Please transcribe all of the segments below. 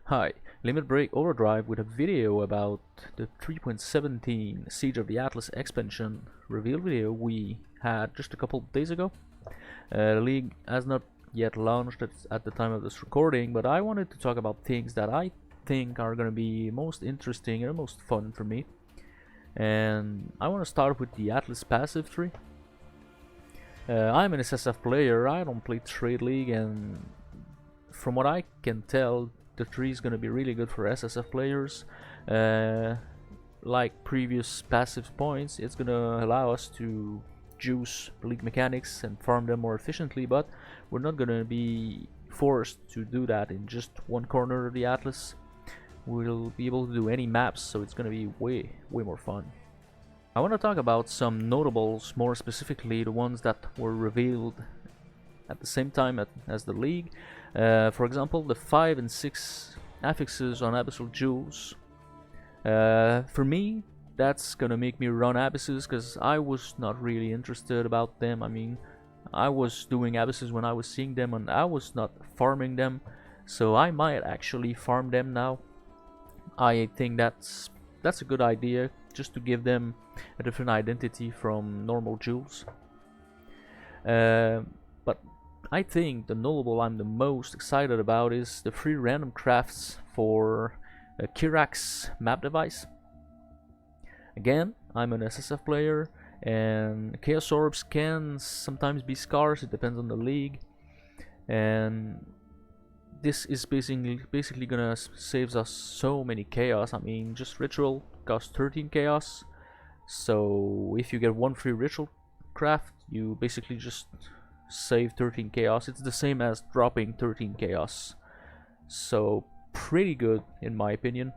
Hi, Limit Break Overdrive with a video about the 3.17 Siege of the Atlas expansion reveal video we had just a couple of days ago. The league has not yet launched at the time of this recording, but I wanted to talk about things that I think are going to be most interesting and most fun for me. And I want to start with the Atlas passive tree. I'm an SSF player, I don't play Trade League, and from what I can tell, the tree is going to be really good for SSF players. Like previous passive points, it's going to allow us to juice league mechanics and farm them more efficiently, but we're not going to be forced to do that in just one corner of the Atlas. We'll be able to do any maps, so it's going to be way more fun. I want to talk about some notables, more specifically the ones that were revealed at the same time as the league. For example, the 5 and 6 affixes on Abyssal Jewels. For me, that's gonna make me run Abysses, because I was not really interested about them. I mean, I was doing Abysses when I was seeing them and I was not farming them, so I might actually farm them now. I think that's a good idea, just to give them a different identity from normal jewels. But I think the notable I'm the most excited about is the free random crafts for Kirak's map device. Again, I'm an SSF player, and Chaos Orbs can sometimes be scarce, it depends on the league. And this is basically gonna save us so many chaos. I mean, just Ritual costs 13 chaos, so if you get one free Ritual craft, you basically just save 13 chaos. It's the same as dropping 13 chaos, so pretty good in my opinion.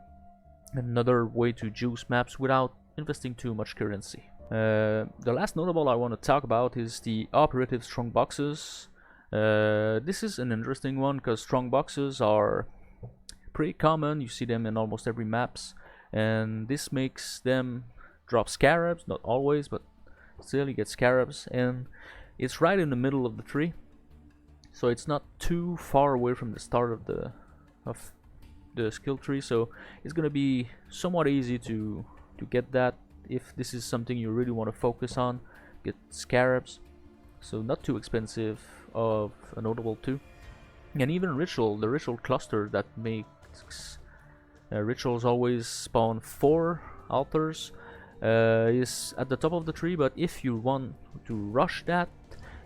Another way to juice maps without investing too much currency. The last notable I want to talk about is the Operative strong boxes. This is an interesting one because strong boxes are pretty common. You see them in almost every maps, and this makes them drop scarabs. Not always, but still you get scarabs, and it's right in the middle of the tree, so it's not too far away from the start of the skill tree, so it's gonna be somewhat easy to get that if this is something you really want to focus on. Get scarabs, so not too expensive of a notable too. And even Ritual, the Ritual cluster that makes Rituals always spawn 4 altars, is at the top of the tree, but if you want to rush that,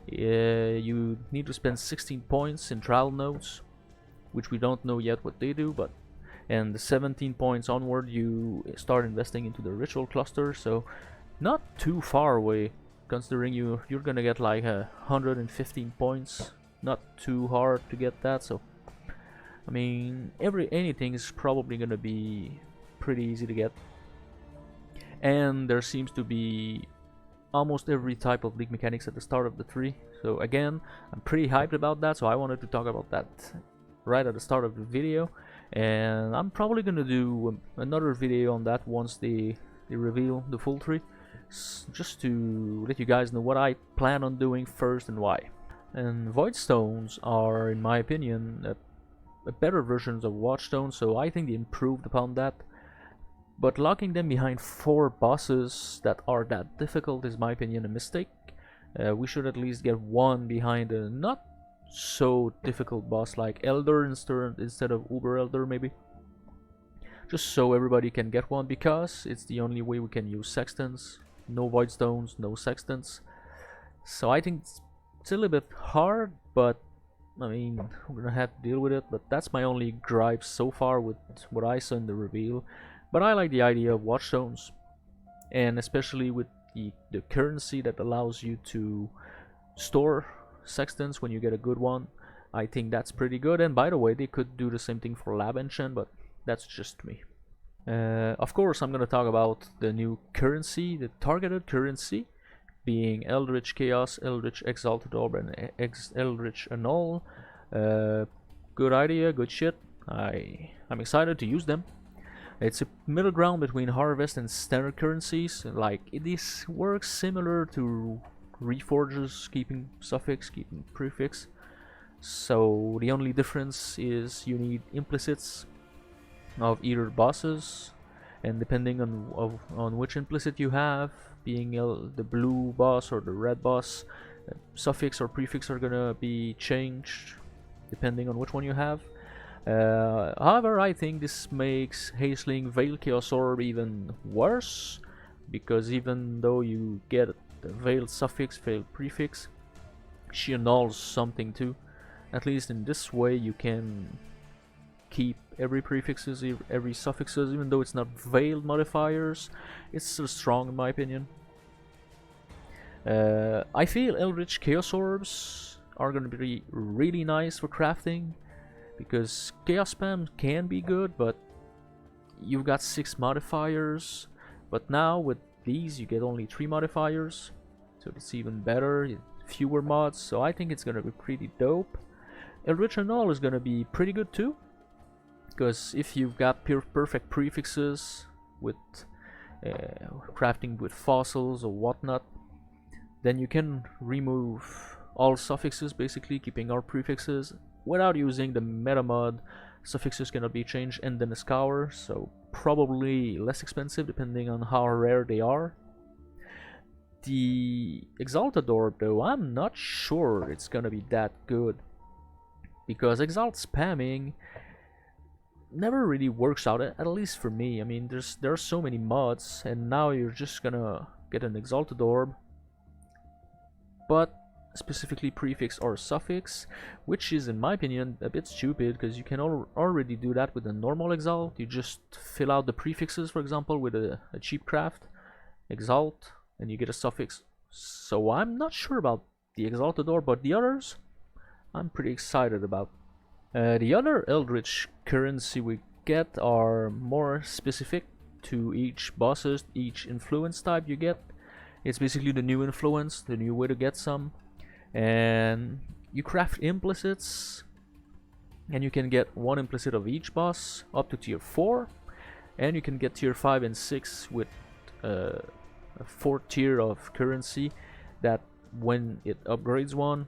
you need to spend 16 points in trial nodes, which we don't know yet what they do, but and the 17 points onward you start investing into the Ritual cluster, so not too far away considering you're gonna get like 115 points. Not too hard to get that, so I mean anything is probably gonna be pretty easy to get. And there seems to be almost every type of league mechanics at the start of the tree, so again, I'm pretty hyped about that, so I wanted to talk about that right at the start of the video. And I'm probably gonna do another video on that once they reveal the full tree, just to let you guys know what I plan on doing first and why. And Void Stones are, in my opinion, a better versions of Watchstones, so I think they improved upon that. But locking them behind 4 bosses that are that difficult is, in my opinion, a mistake. We should at least get one behind a not so difficult boss like Elder instead of Uber Elder, maybe. Just so everybody can get one, because it's the only way we can use Sextants. No Void Stones, no Sextants. So I think it's a little bit hard, but I mean, we're gonna have to deal with it. But that's my only gripe so far with what I saw in the reveal. But I like the idea of Watchstones, and especially with the currency that allows you to store Sextants when you get a good one. I think that's pretty good. And by the way, they could do the same thing for Lab Enchant, but that's just me. Of course, I'm gonna talk about the new currency, the targeted currency, being Eldritch Chaos, Eldritch Exalted Orb, and Eldritch Annul. Good idea, good shit. I'm excited to use them. It's a middle ground between Harvest and standard currencies. Like, this works similar to Reforges, keeping suffix, keeping prefix. So the only difference is you need implicits of either bosses, and depending on which implicit you have, being the blue boss or the red boss, suffix or prefix are gonna be changed depending on which one you have. However, I think this makes Hasteling Veil Chaos Orb even worse, because even though you get the Veiled suffix, Veiled prefix, she annuls something too. At least in this way you can keep every prefixes, every suffixes, even though it's not Veiled modifiers, it's still strong in my opinion. I feel Eldritch Chaos Orbs are gonna be really nice for crafting, because Chaos Spam can be good, but you've got 6 modifiers, but now with these you get only 3 modifiers, so it's even better, fewer mods, so I think it's gonna be pretty dope. Eldritch Annul is gonna be pretty good too, because if you've got perfect prefixes with crafting with fossils or whatnot, then you can remove all suffixes, basically keeping our prefixes without using the meta mod. Suffixes cannot be changed, and then a scour, so probably less expensive depending on how rare they are. The Exalted Orb though, I'm not sure it's gonna be that good, because Exalt spamming never really works out, at least for me. I mean, there are so many mods, and now you're just gonna get an Exalted Orb, but specifically prefix or suffix, which is in my opinion a bit stupid, because you can already do that with a normal Exalt. You just fill out the prefixes, for example, with a cheap craft Exalt, and you get a suffix. So I'm not sure about the Exalted Orb, but the others I'm pretty excited about. The other Eldritch currency we get are more specific to each bosses, each influence type you get. It's basically the new influence, the new way to get some. And you craft implicits, and you can get 1 implicit of each boss up to tier 4, and you can get tier 5 and 6 with a 4th tier of currency that when it upgrades one,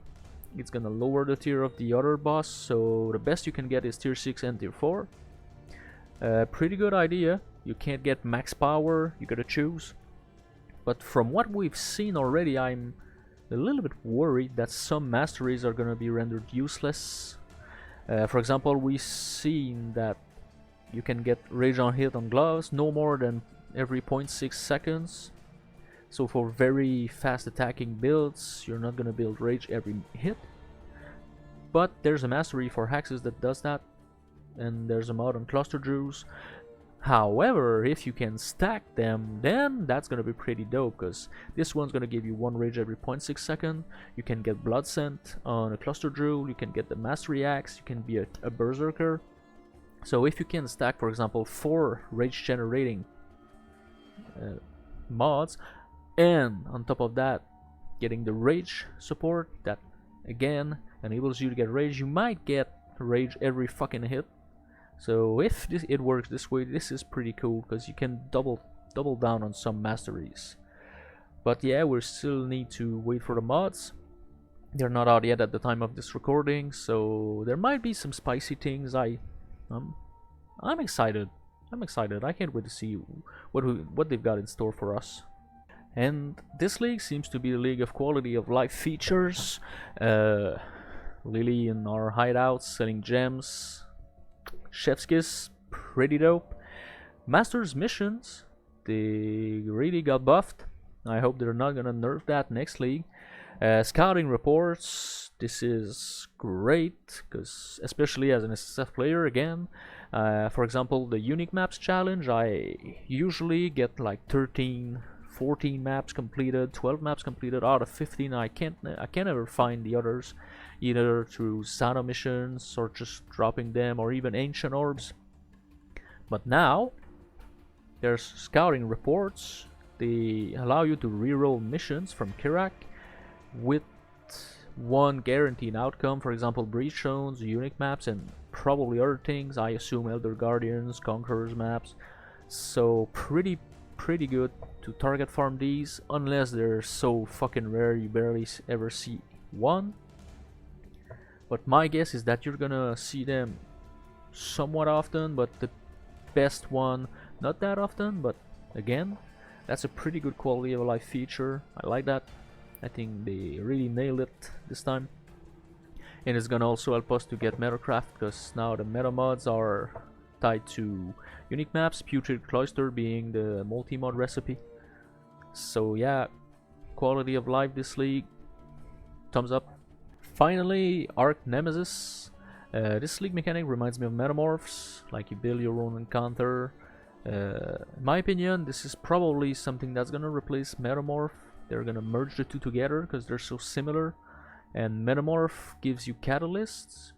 it's gonna lower the tier of the other boss, so the best you can get is tier 6 and tier 4. Pretty good idea. You can't get max power, you gotta choose. But from what we've seen already, I'm a little bit worried that some masteries are gonna be rendered useless. For example, we've seen that you can get rage on hit on gloves no more than every 0.6 seconds. So for very fast attacking builds, you're not gonna build rage every hit. But there's a mastery for hexes that does that, and there's a mod on cluster Drews. However, if you can stack them, then that's gonna be pretty dope, because this one's gonna give you 1 rage every 0.6 second. You can get Blood Scent on a cluster Drew, you can get the Mastery Axe, you can be a Berserker. So if you can stack, for example, 4 rage generating mods, and on top of that getting the rage support that again enables you to get rage, you might get rage every fucking hit. So if it works this way, this is pretty cool, because you can double down on some masteries. But yeah, we still need to wait for the mods. They're not out yet at the time of this recording, so there might be some spicy things. I'm excited. I can't wait to see what they've got in store for us. And this league seems to be a league of quality of life features. Lily in our hideouts selling gems. Chef's Kiss, pretty dope. Master's missions, they really got buffed. I hope they're not gonna nerf that next league. Scouting reports, this is great, because especially as an SSF player again, for example, the unique maps challenge, I usually get like 13, 14 maps completed, 12 maps completed out of 15. I can't ever find the others, either through Sano missions or just dropping them, or even ancient orbs. But now there's scouting reports. They allow you to reroll missions from Kirak with 1 guaranteed outcome, for example breach zones, unique maps, and probably other things. I assume Elder Guardians, Conquerors maps. So pretty good to target farm these, unless they're so fucking rare you barely ever see one. But my guess is that you're gonna see them somewhat often, but best one, not that often, but again, that's a pretty good quality of life feature. I like that. I think they really nailed it this time. And it's gonna also help us to get Metacraft, because now the meta mods are tied to unique maps, Putrid Cloister being the multi-mod recipe. So yeah, quality of life this league, thumbs up. Finally, Arc Nemesis. This league mechanic reminds me of Metamorphs, like you build your own encounter. In my opinion, this is probably something that's gonna replace Metamorph. They're gonna merge the two together because they're so similar. And Metamorph gives you catalysts,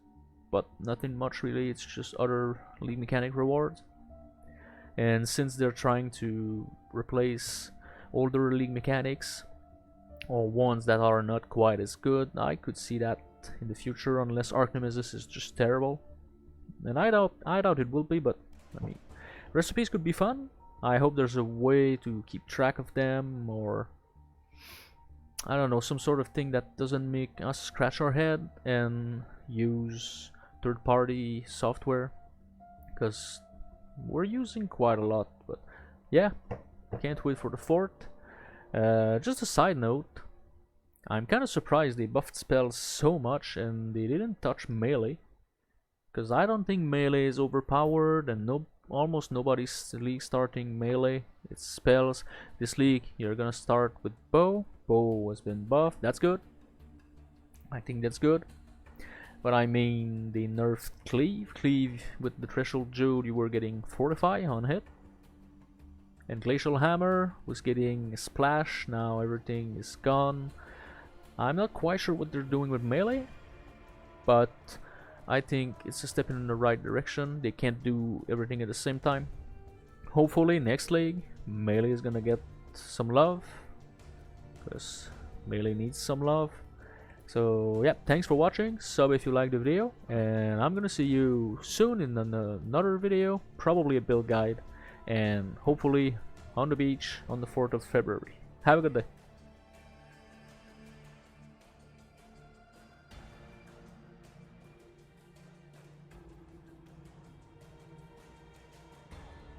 but nothing much really, it's just other league mechanic rewards. And since they're trying to replace older league mechanics, or ones that are not quite as good, I could see that in the future, unless Arc Nemesis is just terrible. And I doubt it will be, but I mean, recipes could be fun. I hope there's a way to keep track of them, or I don't know, some sort of thing that doesn't make us scratch our head and use third-party software, because we're using quite a lot. But yeah, can't wait for the 4th. Just a side note, I'm kind of surprised they buffed spells so much and they didn't touch melee, because I don't think melee is overpowered, and almost nobody's league starting melee. It's spells. This league you're gonna start with bow. Bow has been buffed. That's good. I think that's good. But I mean, they nerfed cleave. Cleave with the threshold Jude, you were getting fortify on hit. And Glacial Hammer was getting splash. Now everything is gone. I'm not quite sure what they're doing with melee, but I think it's a step in the right direction. They can't do everything at the same time. Hopefully next league melee is gonna get some love, because melee needs some love. So yeah, thanks for watching. Sub if you liked the video, and I'm gonna see you soon in another video, probably a build guide, and hopefully on the beach on the 4th of February. Have a good day.